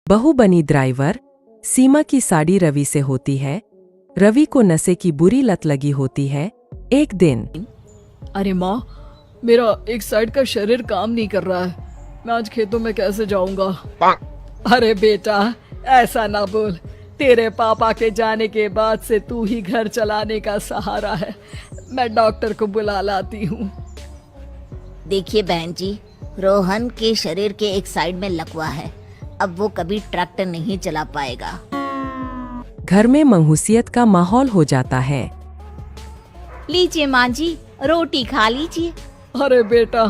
बहू बनी ड्राइवर। सीमा की साड़ी रवि से होती है। रवि को नशे की बुरी लत लगी होती है। एक दिन अरे माँ, मेरा एक साइड का शरीर काम नहीं कर रहा है। मैं आज खेतों में कैसे जाऊंगा? अरे बेटा, ऐसा ना बोल। तेरे पापा के जाने के बाद से तू ही घर चलाने का सहारा है। मैं डॉक्टर को बुला लाती हूँ। देखिए बहन जी, रोहन के शरीर के एक साइड में लकवा है। अब वो कभी ट्रैक्टर नहीं चला पाएगा। घर में मंहूसियत का माहौल हो जाता है। लीजिए माँ जी, रोटी खा लीजिए। अरे बेटा,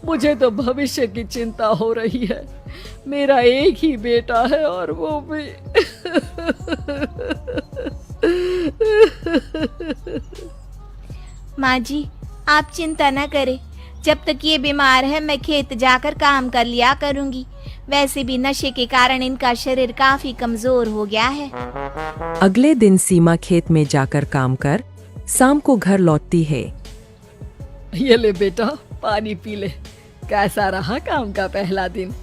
मुझे तो भविष्य की चिंता हो रही है। मेरा एक ही बेटा है और वो भी माँ जी, आप चिंता न करें। जब तक ये बीमार है मैं खेत जाकर काम कर लिया करूँगी। वैसे भी नशे के कारण इनका शरीर काफी कमजोर हो गया है। अगले दिन सीमा खेत में जाकर काम कर शाम को घर लौटती है। ये ले बेटा, पानी पी ले। कैसा रहा काम का पहला दिन?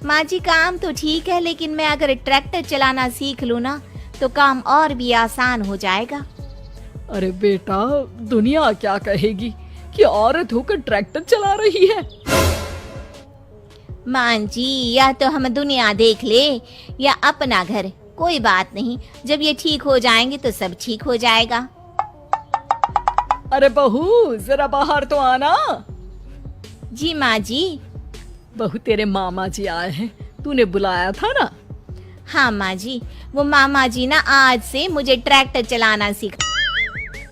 माँ जी, काम तो ठीक है, लेकिन मैं अगर ट्रैक्टर चलाना सीख लूँ ना तो काम और भी आसान हो जाएगा। अरे बेटा, दुनिया क्या कहेगी कि औरत होकर ट्रैक्टर चला रही है। माँ जी, या तो हम दुनिया देख ले या अपना घर, कोई बात नहीं। जब ये ठीक हो जाएंगे तो सब ठीक हो जाएगा। अरे बहू, जरा बाहर तो आना। जी माँ जी। बहू, तेरे मामा जी आए हैं, तूने बुलाया था ना? हाँ माँ जी, वो मामा जी ना आज से मुझे ट्रैक्टर चलाना सिखा।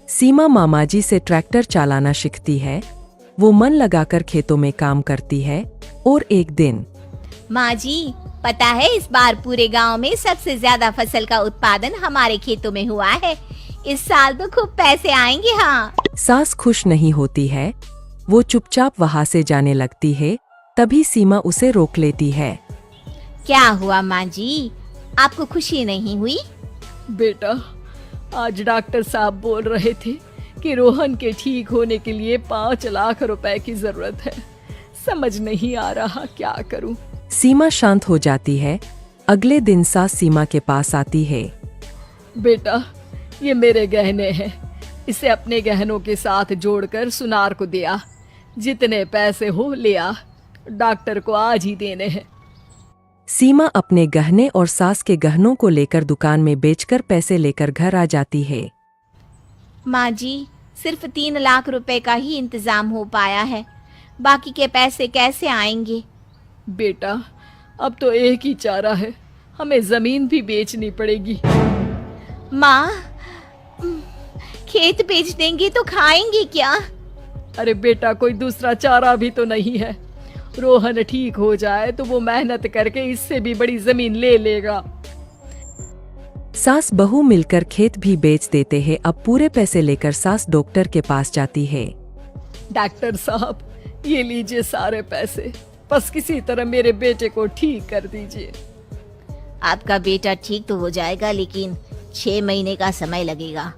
सीमा मामाजी से ट्रैक्टर चलाना सीखती है। वो मन लगाकर खेतों में काम करती है। और एक दिन माँ जी, पता है इस बार पूरे गांव में सबसे ज्यादा फसल का उत्पादन हमारे खेतों में हुआ है। इस साल तो खूब पैसे आएंगे। हाँ। सास खुश नहीं होती है। वो चुपचाप वहाँ से जाने लगती है। तभी सीमा उसे रोक लेती है। क्या हुआ माँ जी, आपको खुशी नहीं हुई? बेटा, आज डॉक्टर साहब बोल रहे थे कि रोहन के ठीक होने के लिए 5 लाख रुपए की जरूरत है। समझ नहीं आ रहा क्या करूं। सीमा शांत हो जाती है। अगले दिन सास सीमा के पास आती है। बेटा, ये मेरे गहने हैं। इसे अपने गहनों के साथ जोड़कर सुनार को दिया। जितने पैसे हो ले आ। डॉक्टर को आज ही देने हैं। सीमा अपने गहने और सास के गहनों को लेकर दुकान में बेचकर पैसे लेकर घर आ जाती है। माँ जी, सिर्फ 3 लाख रुपए का ही इंतजाम हो पाया है। बाकी के पैसे कैसे आएंगे? बेटा, अब तो एक ही चारा है, हमें जमीन भी बेचनी पड़ेगी। माँ, खेत बेच देंगे तो खाएंगे क्या? अरे बेटा, कोई दूसरा चारा भी तो नहीं है। रोहन ठीक हो जाए तो वो मेहनत करके इससे भी बड़ी जमीन ले लेगा। सास बहू मिलकर खेत भी बेच देते हैं। अब पूरे पैसे लेकर सास डॉक्टर के पास जाती है। डॉक्टर साहब, ये लीजिए सारे पैसे। बस किसी तरह मेरे बेटे को ठीक कर दीजिए। आपका बेटा ठीक तो हो जाएगा, लेकिन 6 महीने का समय लगेगा।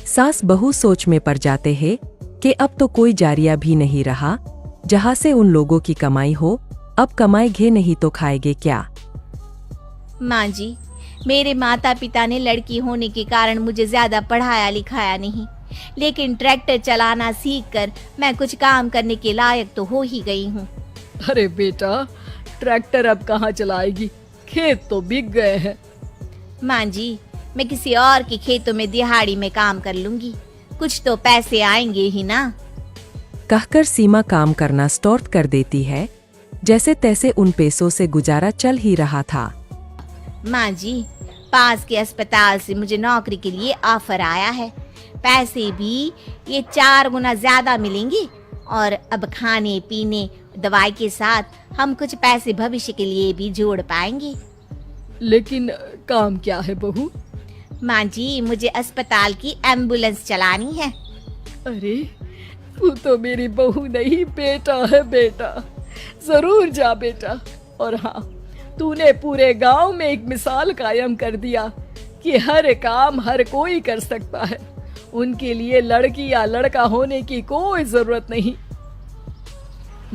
सास बहू सोच में पड़ जाते हैं कि अब तो कोई जारिया भी नहीं रहा जहाँ से उन लोगों की कमाई हो। अब कमाएंगे नहीं तो खाएंगे क्या? माँ जी, मेरे माता पिता ने लड़की होने के कारण मुझे ज्यादा पढ़ाया लिखाया नहीं, लेकिन ट्रैक्टर चलाना सीखकर मैं कुछ काम करने के लायक तो हो ही गई हूँ। अरे बेटा, ट्रैक्टर अब कहाँ चलाएगी? खेत तो बिक गए हैं। माँ जी, मैं किसी और के खेतों में दिहाड़ी में काम कर लूंगी। कुछ तो पैसे आएंगे ही ना। कहकर सीमा काम करना स्टार्ट कर देती है। जैसे तैसे उन पैसों से गुजारा चल ही रहा था। माँ जी, पास के अस्पताल से मुझे नौकरी के लिए ऑफर आया है। पैसे भी ये 4 गुना ज्यादा मिलेंगे और अब खाने पीने दवाई के साथ हम कुछ पैसे भविष्य के लिए भी जोड़ पाएंगे। लेकिन काम क्या है बहू? माँ जी, मुझे अस्पताल की एम्बुलेंस चलानी है। अरे, तू तो मेरी बहू नहीं, बेटा है बेटा। जरूर जा बेटा। और हाँ, तूने पूरे गांव में एक मिसाल कायम कर दिया कि हर काम हर कोई कर सकता है। उनके लिए लड़की या लड़का होने की कोई जरूरत नहीं।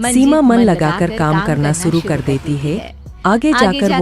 सीमा मन लगाकर काम करना शुरू कर देती है। आगे जाकर